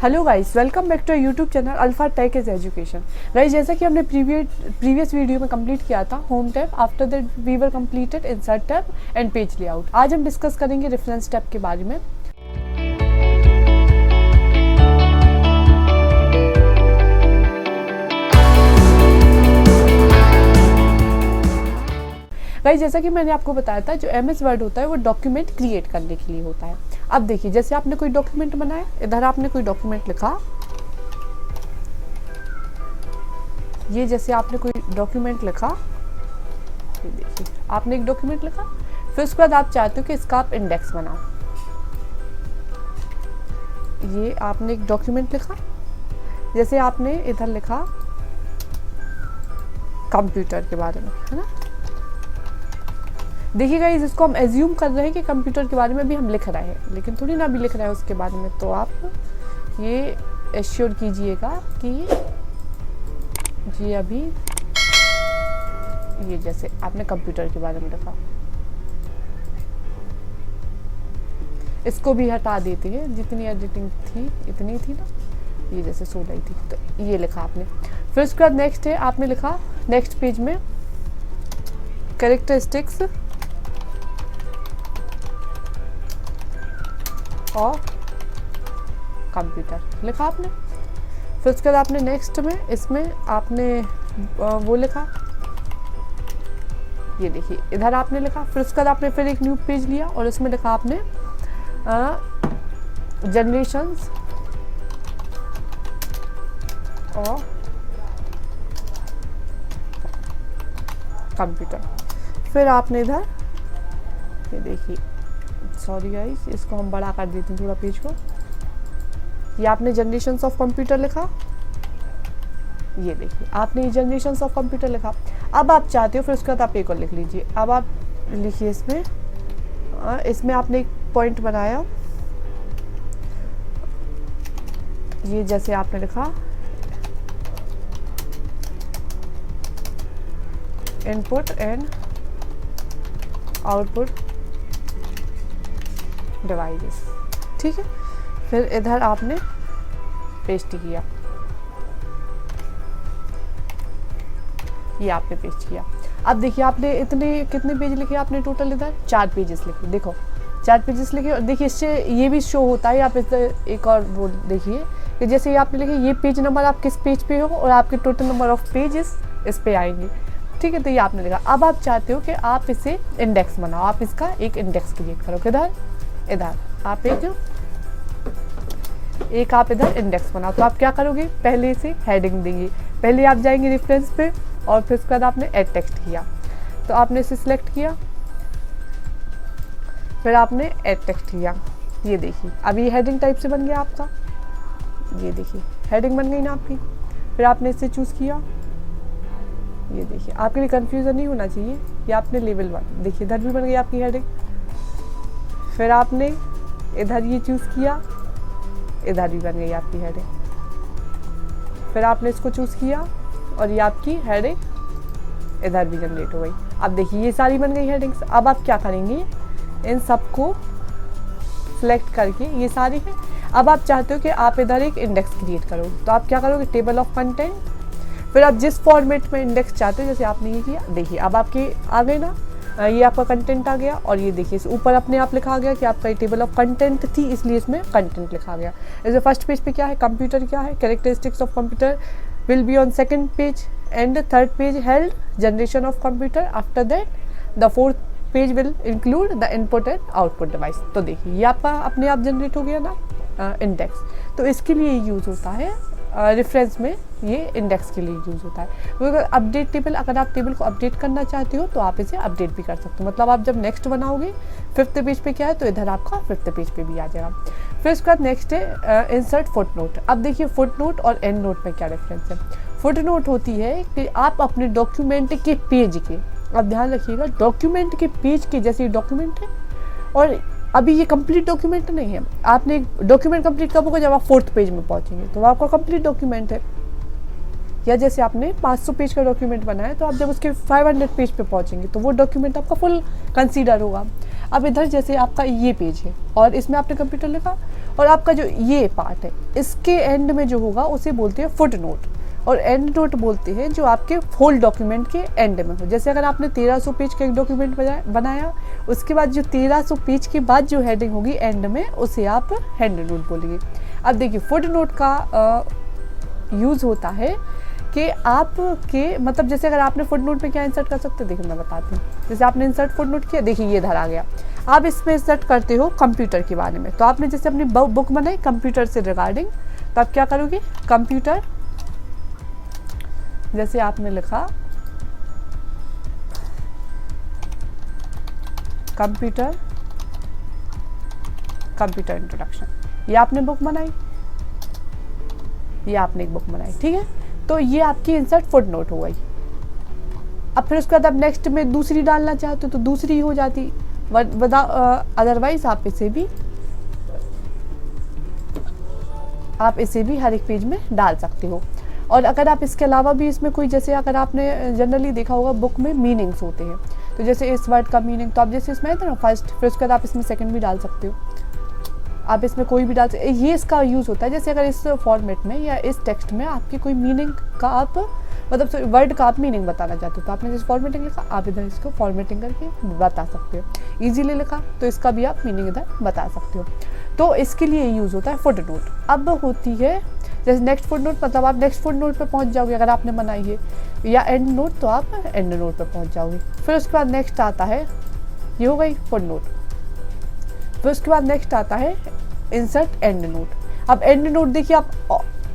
Hello guys, welcome back to YouTube channel Alpha Tech is education. Guys, जैसा कि हमने previous video में complete किया था home tab, after that we were completed insert tab and page layout. आज हम discuss करेंगे reference tab के बारे में। गाइस, जैसा कि मैंने आपको बताया था, जो MS वर्ड होता है वो डॉक्यूमेंट क्रिएट करने के लिए होता है। अब देखिए, जैसे आपने कोई डॉक्यूमेंट बनाया, इधर आपने कोई डॉक्यूमेंट लिखा, ये जैसे आपने कोई डॉक्यूमेंट लिखा, ये देखिए आपने एक डॉक्यूमेंट लिखा, फिर उसके बाद आप चाहते हो कि इसका आप इंडेक्स बनाओ। ये आपने एक डॉक्यूमेंट लिखा, जैसे आपने इधर लिखा कंप्यूटर के बारे में, है ना। देखिएगा, इसको हम एज्यूम कर रहे हैं कि कंप्यूटर के बारे में भी हम लिख रहे हैं, लेकिन थोड़ी ना भी लिख रहे हैं उसके बारे में। तो आप ये एश्योर कीजिएगा कि ये अभी ये जैसे आपने कंप्यूटर के बारे में लिखा, इसको भी हटा देते हैं, जितनी एडिटिंग थी इतनी थी ना, ये जैसे 16 थी, तो ये लिखा आपने। फिर उसके बाद नेक्स्ट है, आपने लिखा नेक्स्ट पेज में कैरेक्टरिस्टिक्स और कंप्यूटर लिखा आपने। फिर उसके बाद आपने नेक्स्ट में इसमें आपने वो लिखा, ये देखिए इधर आपने लिखा। फिर उसके बाद आपने फिर एक न्यू पेज लिया और इसमें लिखा आपने जनरेशंस और कंप्यूटर। फिर आपने इधर ये देखिए, सॉरी गाइस, इसको हम बड़ा कर देते हैं थोड़ा पेज को। ये आपने जनरेशंस ऑफ कंप्यूटर लिखा, ये देखिए आपने ये जनरेशंस ऑफ कंप्यूटर लिखा। अब आप चाहते हो, फिर उसके बाद आप एक और लिख लीजिए। अब आप लिखिए इसमें आपने एक पॉइंट बनाया, ये जैसे आपने लिखा इनपुट एंड आउटपुट डिवाइसेस, ठीक है। फिर इधर आपने पेस्ट किया, ये आपने पेस्ट किया। अब देखिए आपने कितने पेज लिखे आपने टोटल, इधर 4 पेजेस लिखे। देखो 4 पेजेस लिखे, और देखिए इससे ये भी शो होता है। आप इधर एक और वो देखिए कि जैसे ये आपने लिखे, ये पेज नंबर आप किस पेज पे हो और आपके टोटल नंबर ऑफ पेजेस इस पे आएंगे, ठीक है। तो ये आपने लिखा। अब आप चाहते हो कि आप इसे इंडेक्स बनाओ, आप इसका एक इंडेक्स क्रिएट करो। किधर, इधर आप एक आप इधर इंडेक्स बनाओ। तो आप क्या करोगे, पहले से हेडिंग देंगे, पहले आप जाएंगे रेफरेंस पे और फिर उसके बाद आपने ऐड टेक्स्ट किया, तो आपने इसे सिलेक्ट किया, फिर आपने ऐड टेक्स्ट किया। ये देखिए अब ये हेडिंग टाइप से बन गया आपका, ये देखिए हेडिंग बन गई ना आपकी। फिर आपने इसे चूज़ किया, ये देखिए आपके लिए कंफ्यूजन नहीं होना चाहिए, ये आपने लेवल 1 देखिए इधर भी बन गई आपकी हेडिंग। फिर आपने इधर ये चूज़ किया, इधर भी बन गई आपकी हेडिंग। फिर आपने इसको चूज़ किया और ये आपकी हेडिंग इधर भी जनरेट हो गई। अब देखिए ये सारी बन गई हेडिंग्स। अब आप क्या करेंगे, इन सबको सिलेक्ट करके, ये सारी है। अब आप चाहते हो कि आप इधर एक इंडेक्स क्रिएट करो, तो आप क्या करोगे, टेबल ऑफ कंटेंट। फिर आप जिस फॉर्मेट में इंडेक्स चाहते हो, जैसे आपने ये किया, देखिए अब आपके आ गए ना, ये आपका कंटेंट आ गया। और ये देखिए ऊपर अपने आप लिखा गया कि आपका टेबल ऑफ कंटेंट थी, इसलिए इसमें कंटेंट लिखा गया। जैसे फर्स्ट पेज पे क्या है, कंप्यूटर क्या है, characteristics of computer will be on second page and third page held generation of computer. After that the fourth page will include the input and output device. तो देखिए ये आपका अपने आप जनरेट हो गया ना इंडेक्स। तो इसके लिए यूज़ होता है, रेफरेंस में ये इंडेक्स के लिए यूज़ होता है। अपडेट टेबल, अगर आप टेबल को अपडेट करना चाहते हो तो आप इसे अपडेट भी कर सकते हो। मतलब आप जब नेक्स्ट बनाओगे 5th पेज पे क्या है, तो इधर आपका 5th पेज पे भी आ जाएगा। फिर उसके बाद नेक्स्ट है इंसर्ट फुट नोट। अब देखिए फुट नोट और एंड नोट में क्या डिफरेंस है। फुट नोट होती है कि आप अपने डॉक्यूमेंट के पेज के, अब ध्यान रखिएगा, डॉक्यूमेंट के पेज के जैसे डॉक्यूमेंट है, और अभी ये कंप्लीट डॉक्यूमेंट नहीं है। आपने एक डॉक्यूमेंट कंप्लीट कब होगा, जब आप 4th पेज में पहुंचेंगे, तो आपका कंप्लीट डॉक्यूमेंट है। या जैसे आपने 500 पेज का डॉक्यूमेंट बनाया, तो आप जब उसके 500 पेज पे पहुंचेंगे तो वो डॉक्यूमेंट आपका फुल कंसीडर होगा। अब इधर जैसे आपका ये पेज है और इसमें आपने कंप्यूटर लिखा और आपका जो ये पार्ट है इसके एंड में जो होगा उसे बोलते हैं फुट नोट, और एंड नोट बोलते हैं जो आपके होल डॉक्यूमेंट के एंड में हो। जैसे अगर आपने 1300 पेज का एक डॉक्यूमेंट बनाया, उसके बाद जो 1300 पेज के बाद जो हेडिंग होगी एंड में, उसे आप एंड नोट बोलेंगे। अब देखिए फुट नोट का यूज़ होता है कि आपके मतलब जैसे अगर आपने फुट नोट में क्या इंसर्ट कर सकते हो, देखिए मैं बताती हूँ। जैसे आपने इंसर्ट फुट नोट किया, देखिए ये इधर आ गया। आप इसमें इंसर्ट करते हो कंप्यूटर के बारे में, तो आपने जैसे अपनी बुक बनाई कंप्यूटर से रिगार्डिंग, तो आप क्या करोगे, कंप्यूटर, जैसे आपने लिखा कंप्यूटर इंट्रोडक्शन, ये आपने बुक बनाई, ये आपने एक बुक बनाई, ठीक है। तो ये आपकी इंसर्ट फुट नोट हो गई। अब फिर उसके बाद आप नेक्स्ट में दूसरी डालना चाहते हो तो दूसरी हो जाती, अदरवाइज आप इसे भी हर एक पेज में डाल सकते हो। और अगर आप इसके अलावा भी इसमें कोई, जैसे अगर आपने जनरली देखा होगा बुक में मीनिंग्स होते हैं, तो जैसे इस वर्ड का मीनिंग, तो आप जैसे इसमें है ना फर्स्ट, फिर उसके बाद आप इसमें सेकंड भी डाल सकते हो, आप इसमें कोई भी डाल सकते। ये इसका यूज़ होता है, जैसे अगर इस फॉर्मेट में या इस टेक्स्ट में आपकी कोई मीनिंग का आप मतलब वर्ड का आप मीनिंग बताना चाहते हो, तो आपने जिस फॉर्मेटिंग लिखा आप इधर इसको फॉर्मेटिंग करके बता सकते हो। इजीली लिखा तो इसका भी आप मीनिंग इधर बता सकते हो। तो इसके लिए यूज़ होता है फुट नोट। अब होती है जैसे नेक्स्ट फुट नोट, मतलब आप नेक्स्ट फुट नोट पे पहुंच जाओगे अगर आपने बनाई है, या एंड नोट तो आप एंड नोट पे पहुंच जाओगे। फिर उसके बाद नेक्स्ट आता है, ये हो गई फुट नोट। फिर उसके बाद नेक्स्ट आता है इंसर्ट एंड नोट। अब एंड नोट देखिए आप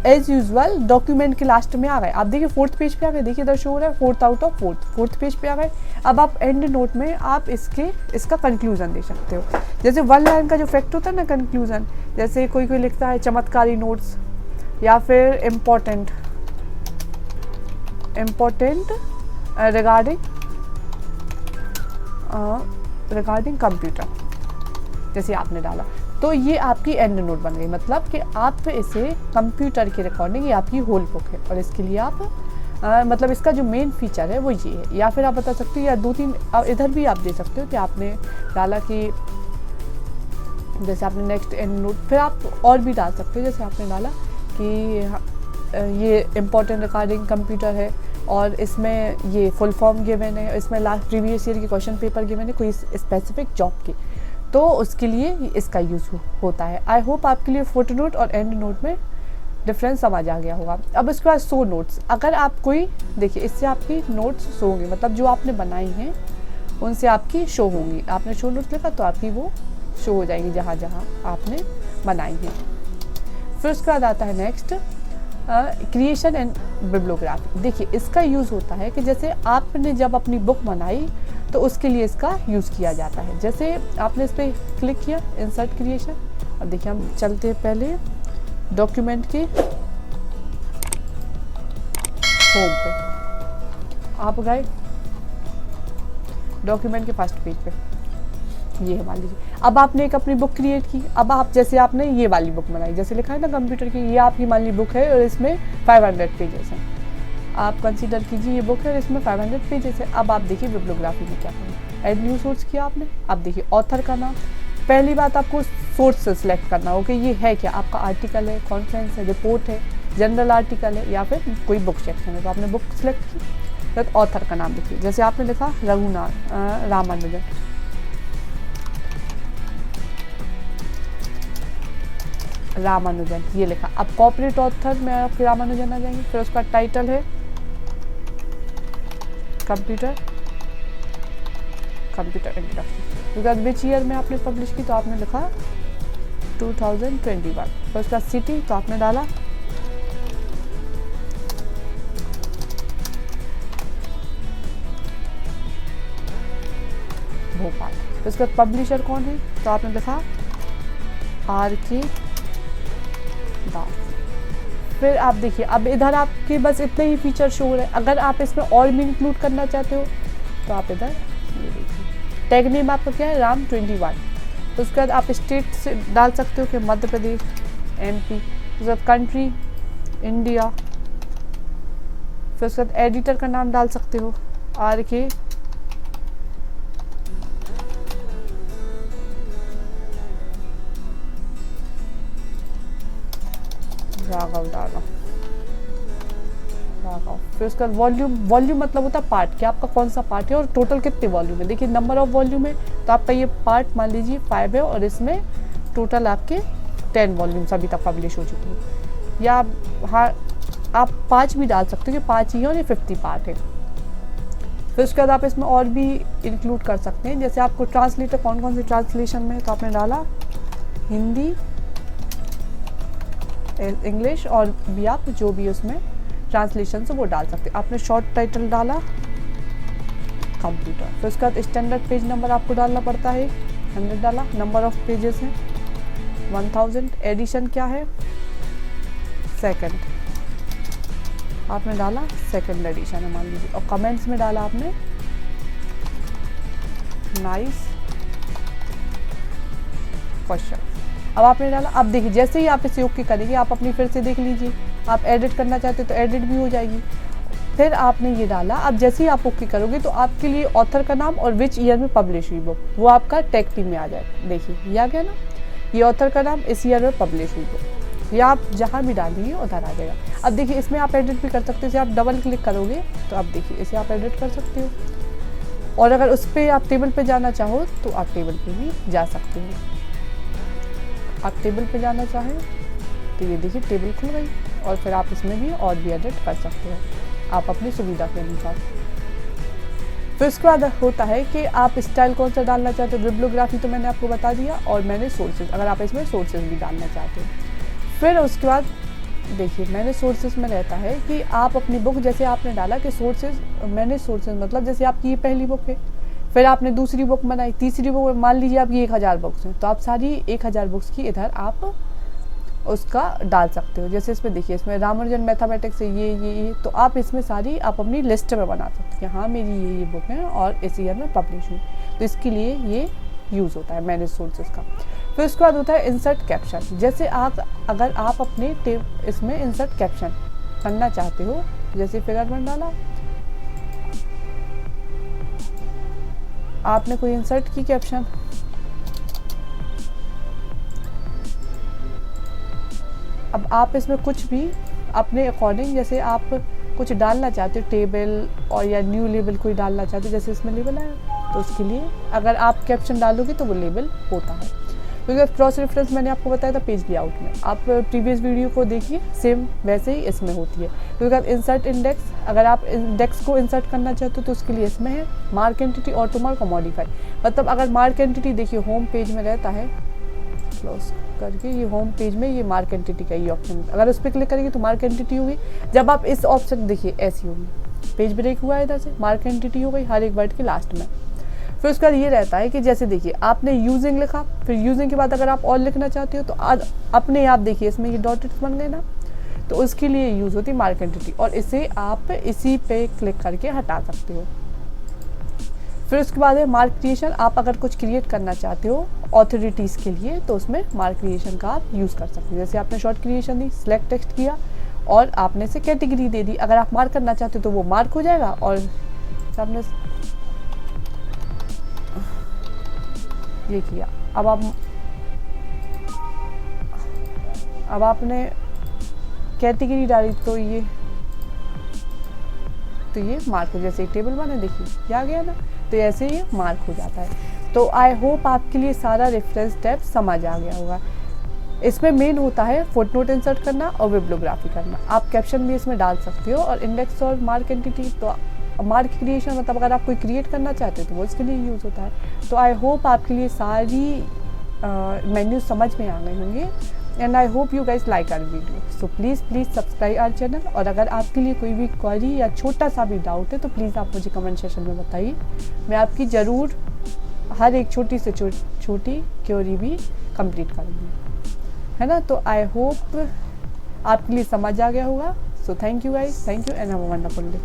एज यूजुअल डॉक्यूमेंट के लास्ट में आ गए, आप देखिए 4th पेज पे आ गए, देखिए इधर शो हो रहा है 4th out of 4th page पे आ गए। अब आप एंड नोट में आप इसका कंक्लूजन दे सकते हो। जैसे 1 लाइन का जो फैक्ट होता है ना कंक्लूजन, जैसे कोई लिखता है चमत्कारी नोट्स, या फिर इम्पोर्टेंट रिगार्डिंग कंप्यूटर, जैसे आपने डाला, तो ये आपकी एंड नोट बन गई। मतलब कि आप इसे कंप्यूटर के रिकॉर्डिंग, ये आपकी होल बुक है, और इसके लिए आप मतलब इसका जो मेन फीचर है वो ये है। या फिर आप बता सकते हो, या 2-3 इधर भी आप दे सकते हो कि आपने डाला कि जैसे आपने नेक्स्ट एंड नोट, फिर आप और भी डाल सकते हो, जैसे आपने डाला कि ये इम्पोर्टेंट रिगार्डिंग कंप्यूटर है, और इसमें ये फुल फॉर्म गिवन है, इसमें लास्ट प्रीवियस ईयर की क्वेश्चन पेपर गिवन है कोई स्पेसिफिक जॉब की, तो उसके लिए इसका यूज़ होता है। आई होप आपके लिए फुट नोट और एंड नोट में डिफरेंस समझ आ गया होगा। अब उसके बाद शो नोट्स, अगर आप कोई देखिए इससे आपकी नोट्स शो होंगी, मतलब जो आपने बनाई हैं उनसे आपकी शो होंगी। आपने शो नोट्स लिखा तो आपकी वो शो हो जाएगी जहाँ जहाँ आपने बनाई है। फिर उसके बाद आता है नेक्स्ट क्रिएशन एंड बिब्लियोग्राफी। देखिए इसका यूज़ होता है कि जैसे आपने जब अपनी बुक बनाई तो उसके लिए इसका यूज़ किया जाता है। जैसे आपने इस पर क्लिक किया इंसर्ट क्रिएशन, अब देखिए हम चलते हैं पहले डॉक्यूमेंट के होम पे, आप गए डॉक्यूमेंट के फर्स्ट पेज पे, ये मान लीजिए। अब आपने एक अपनी बुक क्रिएट की, अब आप जैसे आपने ये वाली बुक बनाई, जैसे लिखा है ना कंप्यूटर की, ये आपकी मान ली बुक है और इसमें 500 पेजेस हैं। आप कंसीडर कीजिए ये बुक है और इसमें 500 पेजेस है। अब आप देखिए बिब्लियोग्राफी में क्या करें, एड न्यू सोर्स किया आपने। अब देखिए ऑथर का नाम, पहली बात आपको सोर्स से सिलेक्ट करना होगा कि ये है क्या, आपका आर्टिकल है, कॉन्फ्रेंस है, रिपोर्ट है, जनरल आर्टिकल है, या फिर कोई बुक सेक्शन है। तो आपने बुक सिलेक्ट की, तो ऑथर का नाम लिखिए। जैसे आपने लिखा रघुनाथ रामानुजन, ये लिखा। अब कॉर्पोरेट ऑथर में आपके रामानुजन आ जाएंगे। फिर उसका टाइटल है कंप्यूटर इंट्रोडक्शन। उसके बाद विच ईयर में आपने पब्लिश की, तो आपने लिखा 2021। फिर उसका सिटी, तो आपने डाला भोपाल। फिर उसके बाद पब्लिशर कौन है, तो आपने लिखा R.K. दास। फिर आप देखिए अब इधर आपके बस इतने ही फीचर शो हो रहे हैं। अगर आप इसमें और भी इंक्लूड करना चाहते हो तो आप इधर ये देखिए, टैग नेम आपका क्या है, राम 21। तो उसके बाद आप स्टेट से डाल सकते हो कि मध्य प्रदेश, MP। उसके बाद कंट्री इंडिया। फिर उसके बाद एडिटर का नाम डाल सकते हो R.K. राघव डाला, राघव। फिर उसका वॉल्यूम, वॉल्यूम मतलब होता है पार्ट, कि आपका कौन सा पार्ट है और टोटल कितने वॉल्यूम है। देखिए नंबर ऑफ वॉल्यूम है तो आपका ये पार्ट मान लीजिए 5 है और इसमें टोटल आपके 10 वॉल्यूम्स अभी तक पब्लिश हो चुकी हैं। या हाँ आप 5 भी डाल सकते हो कि 5 ही है और ये 50 पार्ट है। फिर उसके बाद आप इसमें और भी इंक्लूड कर सकते हैं, जैसे आपको ट्रांसलेटर कौन कौन से ट्रांसलेशन में, तो आपने डाला हिंदी, इंग्लिश और भी आप जो भी उसमें ट्रांसलेशन से वो डाल सकते हैं। आपने शॉर्ट टाइटल डाला कंप्यूटर। फिर उसके बाद स्टैंडर्ड पेज नंबर आपको डालना पड़ता है, 100 डाला। नंबर ऑफ पेजेस हैं 1000। एडिशन क्या है, सेकंड, आपने डाला सेकंड एडिशन है मान लीजिए। और कमेंट्स में डाला आपने नाइस क्वेश्चन। अब आपने डाला, अब देखिए जैसे ही आप इसे ओके करेंगे आप अपनी फिर से देख लीजिए, आप एडिट करना चाहते हो तो एडिट भी हो जाएगी। फिर आपने ये डाला, अब जैसे ही आप ओके करोगे तो आपके लिए ऑथर का नाम और विच ईयर में पब्लिश हुई बुक वो आपका टैग टीम में आ जाएगा। देखिए ये आ गया ना, ये ऑथर का नाम, इस ईयर में पब्लिश हुई बुक, या आप जहाँ भी डालेंगे उधर आ जाएगा। अब देखिए इसमें आप एडिट भी कर सकते हो, इसे आप डबल क्लिक करोगे तो आप देखिए इसे आप एडिट कर सकते हो। और अगर उस पर आप टेबल पे जाना चाहो तो आप टेबल पे भी जा सकते हो। आप टेबल पे जाना चाहें तो ये देखिए टेबल खुल गई, और फिर आप इसमें भी और भी एडिट कर सकते हो आप अपनी सुविधा के अनुसार। फिर उसके बाद होता है कि आप स्टाइल कौन सा डालना चाहते हो। बिब्लियोग्राफी तो मैंने आपको बता दिया, और मैंने सोर्सेज, अगर आप इसमें सोर्सेज भी डालना चाहते हो। फिर उसके बाद देखिए मैंने सोर्सेज में रहता है कि आप अपनी बुक, जैसे आपने डाला कि सोर्सेज, मैंने सोर्सेज मतलब जैसे आपकी ये पहली बुक है, फिर आपने दूसरी बुक बनाई, तीसरी बुक, मान लीजिए आपकी 1000 बुक्स हैं तो आप सारी 1000 बुक्स की इधर आप उसका डाल सकते हो। जैसे इसमें देखिए इसमें रामानुजन मैथमेटिक्स है ये, तो आप इसमें सारी आप अपनी लिस्ट में बना सकते हो कि हाँ मेरी ये बुक है और इस ईयर में पब्लिश हुई, तो इसके लिए ये यूज़ होता है मैनेज सोर्सेज का। फिर उसके बाद होता है इंसर्ट कैप्शन। जैसे आप अगर आप अपने इसमें इंसर्ट कैप्शन करना चाहते हो, जैसे फिगर में डाला आपने कोई इंसर्ट की कैप्शन, अब आप इसमें कुछ भी अपने अकॉर्डिंग, जैसे आप कुछ डालना चाहते हो टेबल और या न्यू लेबल कोई डालना चाहते हो, जैसे इसमें लेबल है तो उसके लिए अगर आप कैप्शन डालोगे तो वो लेबल होता है। क्योंकि क्रॉस रेफरेंस मैंने आपको बताया था पेज लेआउट में, आप प्रीवियस वीडियो को देखिए, सेम वैसे ही इसमें होती है। क्योंकि इंसर्ट इंडेक्स, अगर आप इंडेक्स को इंसर्ट करना चाहते हो तो उसके लिए इसमें है मार्क एंटिटी, ऑटोमार्क और मॉडिफाई। मतलब अगर मार्क एंटिटी देखिए होम पेज में रहता है, क्लोज करके ये होम पेज में ये मार्क एंटिटी का ये ऑप्शन, अगर उस पर क्लिक करेंगे तो मार्क एंटिटी होगी। जब आप इस ऑप्शन देखिए ऐसी होगी, पेज ब्रेक हुआ है इधर से, मार्क एंटिटी हो गई हर एक वर्ड के लास्ट में। फिर उसका ये रहता है कि जैसे देखिए आपने यूजिंग लिखा, फिर यूजिंग के बाद अगर आप और लिखना चाहते हो तो अपने आप देखिए इसमें ये डॉटेड बन गए ना, तो उसके लिए यूज़ होती है मार्क एंटिटी, और इसे आप इसी पे क्लिक करके हटा सकते हो। फिर उसके बाद है मार्क क्रिएशन। आप अगर कुछ क्रिएट करना चाहते हो ऑथोरिटीज़ के लिए तो उसमें मार्क क्रिएशन का आप यूज़ कर सकते हो। जैसे आपने शॉर्ट क्रिएशन दी, सिलेक्ट टेक्स्ट किया और आपने से कैटेगरी दे दी, अगर आप मार्क करना चाहते हो तो वो मार्क हो जाएगा। और आपने ये किया, अब आपने कैटेगरी डाली तो ये मार्क हो, जैसे टेबल बना देखिए ये आ गया ना, तो ऐसे ये मार्क हो जाता है। तो आई होप आपके लिए सारा रेफरेंस टैब समझ आ गया होगा। इसमें मेन होता है फुटनोट इंसर्ट करना और बिब्लियोग्राफी करना। आप कैप्शन भी इसमें डाल सकते हो, और इंडेक्स और मार्क एंटिटी, तो मार्क क्रिएशन मतलब अगर आप कोई क्रिएट करना चाहते हो तो वो इसके लिए यूज़ होता है। तो आई होप आपके लिए सारी मेन्यू समझ में आ गए होंगे, and I hope you guys like our video. So please subscribe our channel, और अगर आपके लिए कोई भी क्वेरी या छोटा सा भी डाउट है तो प्लीज़ आप मुझे कमेंट सेक्शन में बताइए, मैं आपकी ज़रूर हर एक छोटी से छोटी क्वेरी भी कंप्लीट करूँगी, है ना। तो आई होप आपके लिए समझ आ गया होगा। So thank you guys, thank you and have a wonderful day.